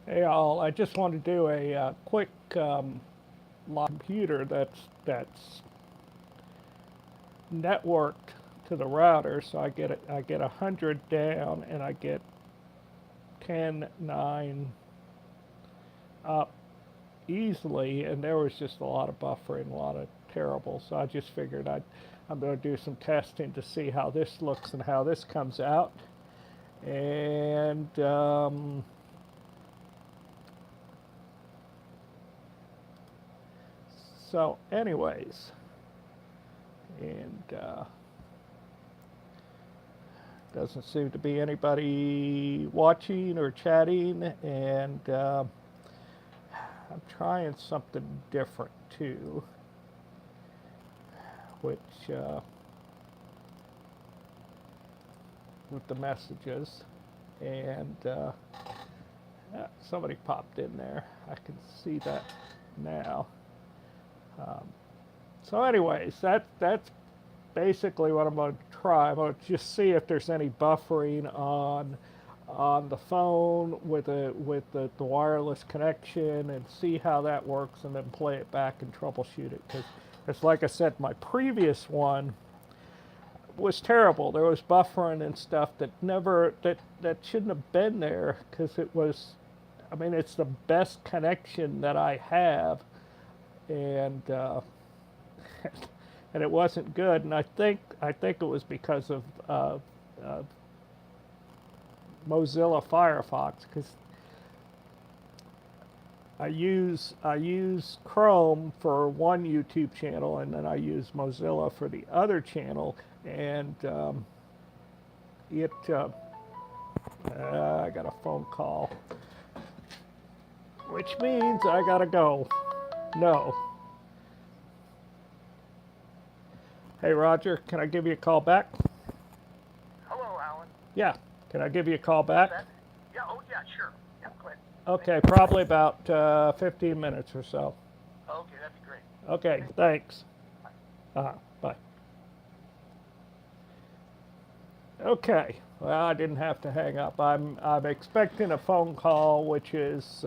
Hey all, I just want to do a quick live computer that's networked to the router, so I get 100 down and I get 10 9 up easily, and there was just a lot of buffering, a lot of terrible. So I just figured I'm going to do some testing to see how this looks and how this comes out. And so, anyways, and doesn't seem to be anybody watching or chatting, and I'm trying something different too, which with the messages, and somebody popped in there. I can see that now. Um, so, anyways, that's basically what I'm going to try. I'm going to just see if there's any buffering on the phone with the wireless connection, and see how that works, and then play it back and troubleshoot it. Because it's like I said, my previous one was terrible. There was buffering and stuff that shouldn't have been there, because it was. I mean, it's the best connection that I have, and and it wasn't good. And I think it was because of uh, Mozilla Firefox, because I use Chrome for one YouTube channel, and then I use Mozilla for the other channel, and it I got a phone call, which means I gotta go. No. Hey Roger, can I give you a call back? Hello, Alan. Yeah. Can I give you a call Is back? that? Yeah. Oh, yeah. Sure. Yeah. Go ahead. Thank Okay, you. probably about 15 minutes or so. Okay, that'd be great. Okay, Thank you. thanks. Bye. Bye. Okay. Well, I didn't have to hang up. I'm expecting a phone call, which is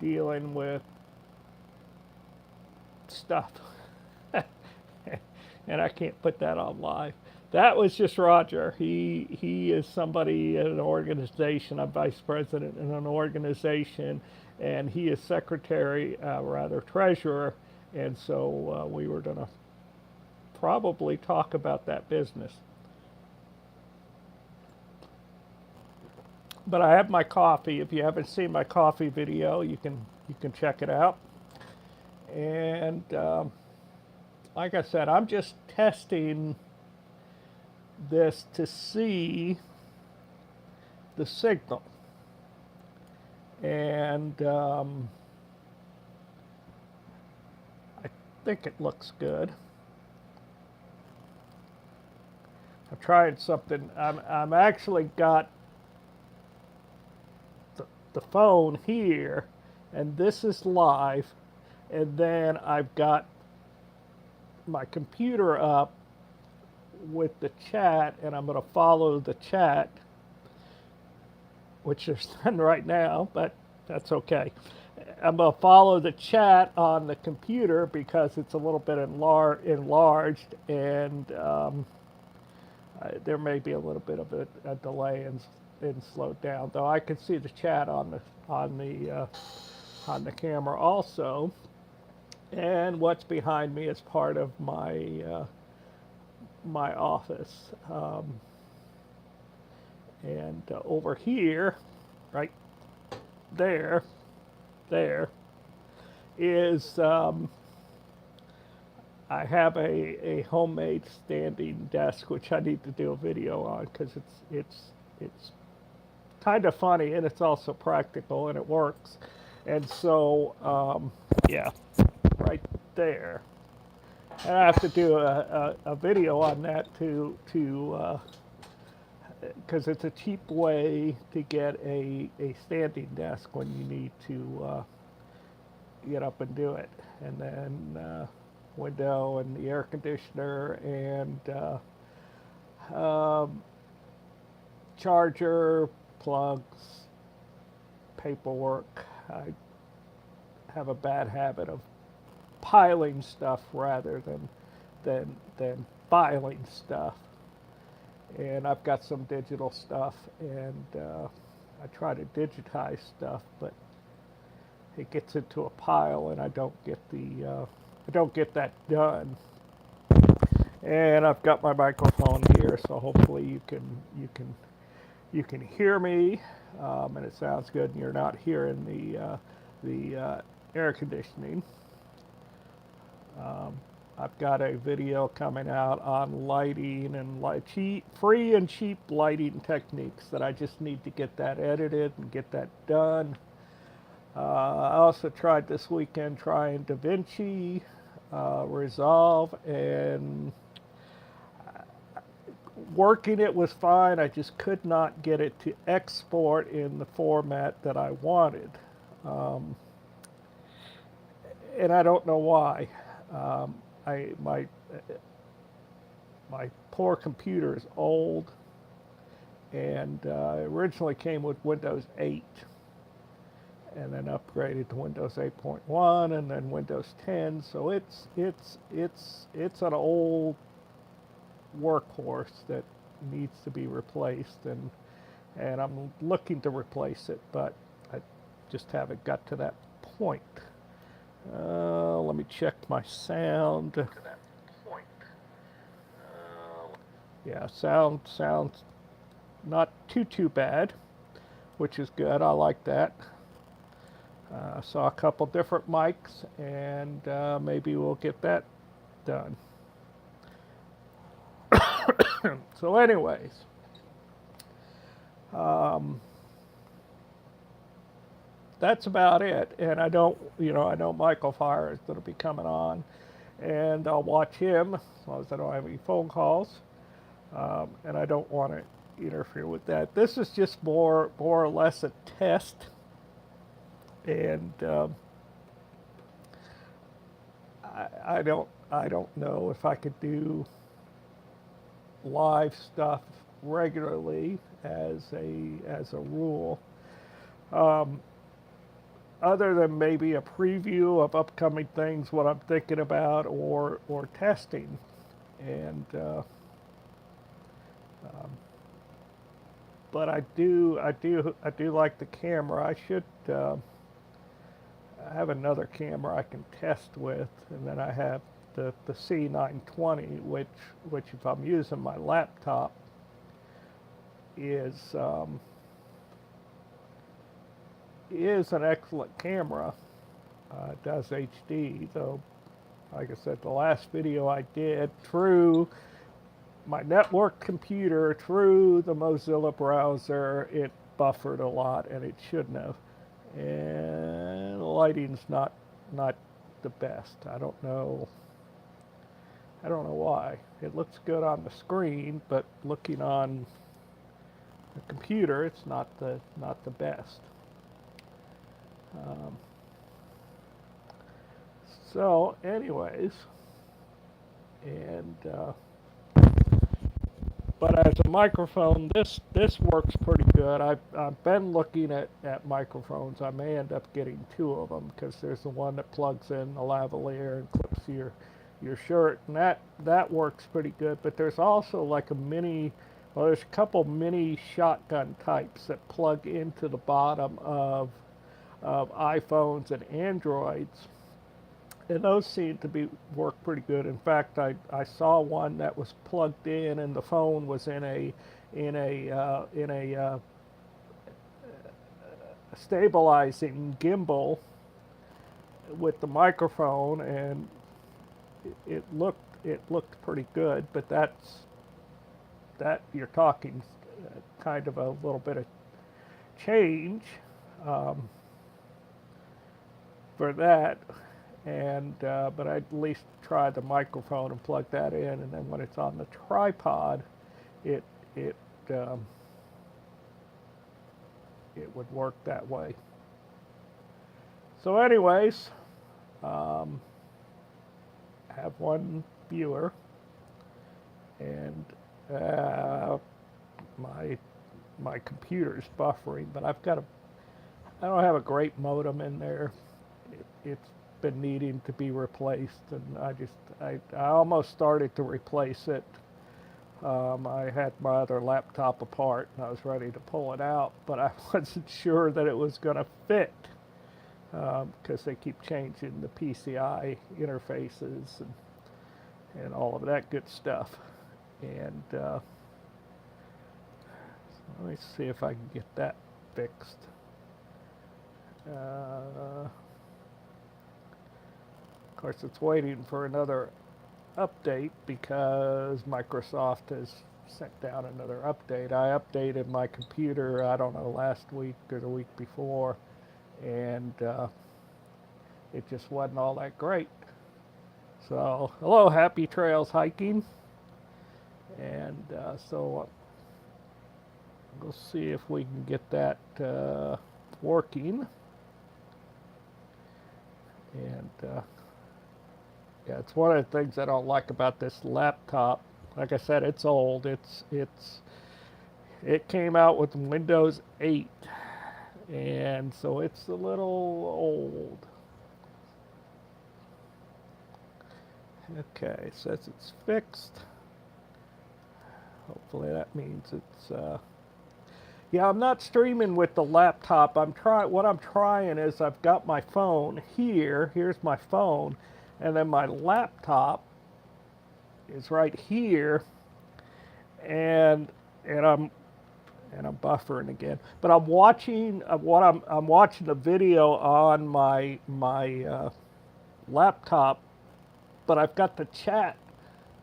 dealing with stuff, and I can't put that on live. That was just Roger. He is somebody in an organization. I'm vice president in an organization, and he is secretary, rather treasurer, and so we were going to probably talk about that business. But I have my coffee. If you haven't seen my coffee video, you can check it out. And like I said, I'm just testing this to see the signal, and I think it looks good. I've tried something. I'm actually got the phone here, and this is live, and then I've got my computer up with the chat, and I'm going to follow the chat, which there's none right now, but that's okay. I'm going to follow the chat on the computer because it's a little bit enlarged, and there may be a little bit of a delay and slowed down. Though I can see the chat on the camera also, and what's behind me is part of my office. And over here, right there, there is I have a homemade standing desk, which I need to do a video on, because it's kind of funny, and it's also practical, and it works. And so yeah, right there. And I have to do a video on that to because it's a cheap way to get a standing desk when you need to get up and do it. And then window and the air conditioner and charger, plugs, paperwork. I have a bad habit of piling stuff rather than filing stuff. And I've got some digital stuff, and I try to digitize stuff, but it gets into a pile, and I don't get that done. And I've got my microphone here, so hopefully you can hear me, and it sounds good, and you're not hearing the air conditioning. I've got a video coming out on lighting and free and cheap lighting techniques that I just need to get that edited and get that done. I also tried this weekend trying DaVinci Resolve, and working it was fine. I just could not get it to export in the format that I wanted. And I don't know why. My poor computer is old, and originally came with Windows 8, and then upgraded to Windows 8.1, and then Windows 10. So it's an old workhorse that needs to be replaced, and I'm looking to replace it, but I just haven't got to that point. Let me check my sound. To that point. Yeah, sounds not too bad, which is good. I like that. Saw a couple different mics, and maybe we'll get that done. So anyways, that's about it. And I know Michael Fire is going to be coming on, and I'll watch him as long as I don't have any phone calls. And I don't want to interfere with that. This is just more or less a test, and I don't know if I could do live stuff regularly as a rule. Other than maybe a preview of upcoming things, what I'm thinking about, or testing, and but I do like the camera. I should have another camera I can test with, and then I have the C920, which if I'm using my laptop is an excellent camera. It does HD, though. Like I said, the last video I did through my network computer, through the Mozilla browser, it buffered a lot, and it shouldn't have. And the lighting's not the best. I don't know why. It looks good on the screen, but looking on the computer, it's not the best. So anyways, and but as a microphone, this works pretty good. I've been looking at microphones. I may end up getting two of them, because there's the one that plugs in the lavalier and clips to your shirt, and that works pretty good. But there's also like there's a couple mini shotgun types that plug into the bottom of iPhones and Androids, and those seem to work pretty good. In fact, I saw one that was plugged in, and the phone was in a stabilizing gimbal with the microphone, and it looked pretty good. But that you're talking kind of a little bit of change for that. And but I'd at least try the microphone and plug that in, and then when it's on the tripod, it would work that way. So anyways, I have one viewer, and my computer's buffering, but I've got I don't have a great modem in there. It's been needing to be replaced, and I almost started to replace it. I had my other laptop apart, and I was ready to pull it out, but I wasn't sure that it was going to fit because they keep changing the PCI interfaces and all of that good stuff. And so let me see if I can get that fixed. Of course, it's waiting for another update because Microsoft has sent down another update. I updated my computer, I don't know, last week or the week before, and it just wasn't all that great. So, hello, Happy Trails Hiking. And so we'll see if we can get that working. And yeah, it's one of the things I don't like about this laptop. Like I said, it's old. It came out with Windows 8, and so it's a little old. Okay, it says it's fixed. Hopefully that means it's yeah, I'm not streaming with the laptop. What I'm trying is I've got my phone here. Here's my phone, and then my laptop is right here, and I'm buffering again. But I'm watching I'm watching the video on my laptop, but I've got the chat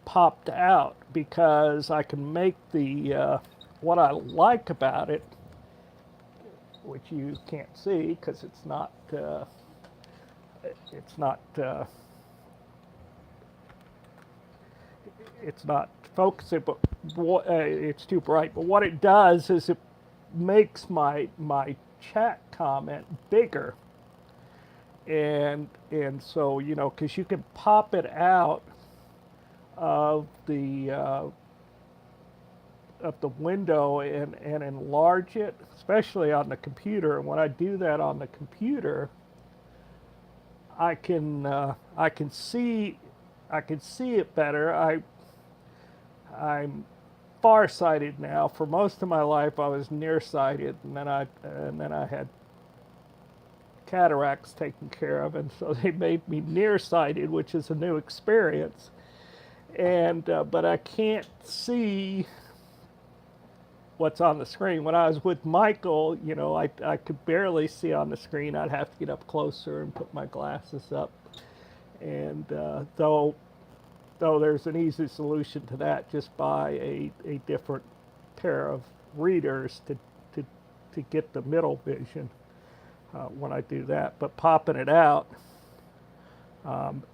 popped out because I can make the what I like about it, which you can't see because it's not focusing, but it's too bright. But what it does is it makes my chat comment bigger, and so because you can pop it out of the window and enlarge it, especially on the computer. And when I do that on the computer, I can see it better. I'm farsighted now. For most of my life, I was nearsighted, and then I had cataracts taken care of, and so they made me nearsighted, which is a new experience. And but I can't see what's on the screen. When I was with Michael, I could barely see on the screen. I'd have to get up closer and put my glasses up. And though there's an easy solution to that, just buy a different pair of readers to get the middle vision when I do that. But popping it out,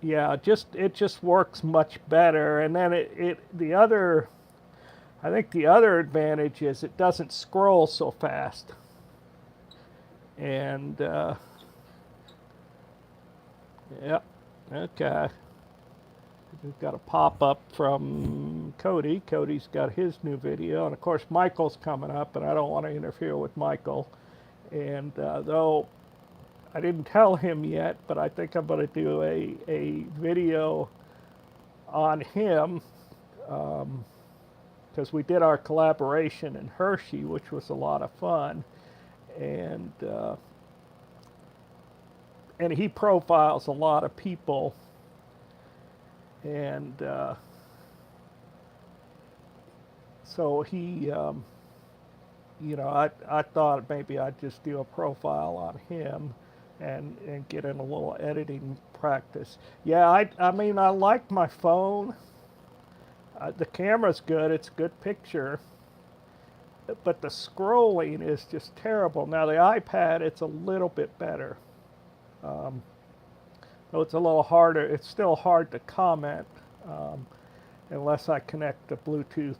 yeah, it just works much better. And then I think the other advantage is it doesn't scroll so fast. And yep, okay. We've got a pop-up from Cody. Cody's got his new video, and of course Michael's coming up, and I don't want to interfere with Michael. And though I didn't tell him yet, but I think I'm going to do a video on him, because we did our collaboration in Hershey, which was a lot of fun, and he profiles a lot of people, and so he, I thought maybe I'd just do a profile on him and get in a little editing practice. Yeah, I mean, I like my phone. The camera's good, it's a good picture, but the scrolling is just terrible. Now the iPad, it's a little bit better. Though it's a little harder, it's still hard to comment unless I connect the Bluetooth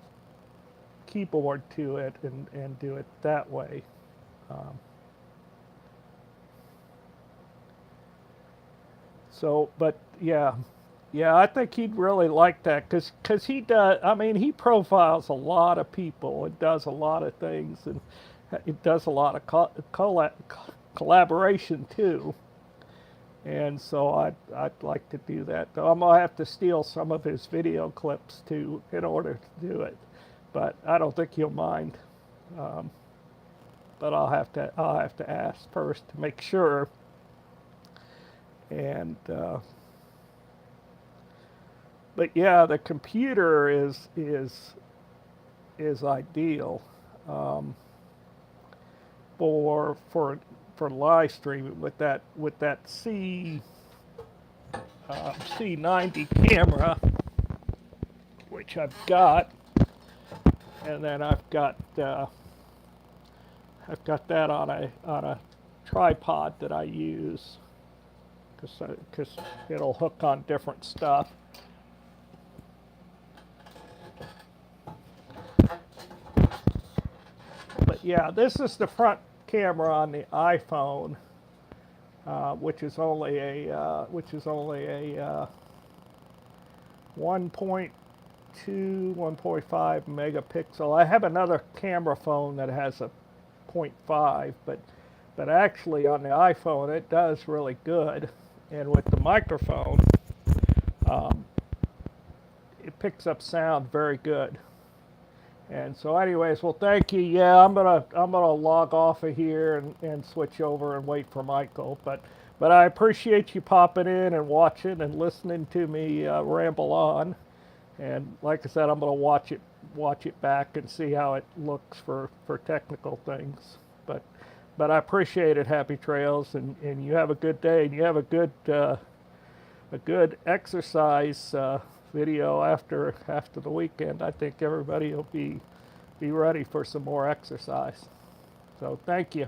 keyboard to it and do it that way. But yeah, I think he'd really like that because he does. I mean, he profiles a lot of people and does a lot of things, and it does a lot of collaboration too. And so I'd like to do that. Though I'm gonna have to steal some of his video clips too in order to do it, but I don't think he'll mind. But I'll have to ask first to make sure. And but yeah, the computer is ideal for live streaming with that C90 camera, which I've got, and then I've got that on a tripod that I use because it'll hook on different stuff. But yeah, this is the front camera on the iPhone, which is only a 1.2, 1.5 megapixel. I have another camera phone that has a 0.5, but actually on the iPhone it does really good, and with the microphone, it picks up sound very good. And so anyways, well, thank you. Yeah, I'm gonna log off of here and switch over and wait for Michael. But I appreciate you popping in and watching and listening to me ramble on. And like I said, I'm gonna watch it back and see how it looks for technical things. But I appreciate it. Happy trails, and you have a good day, and you have a good exercise video after the weekend. I think everybody will be ready for some more exercise. So thank you.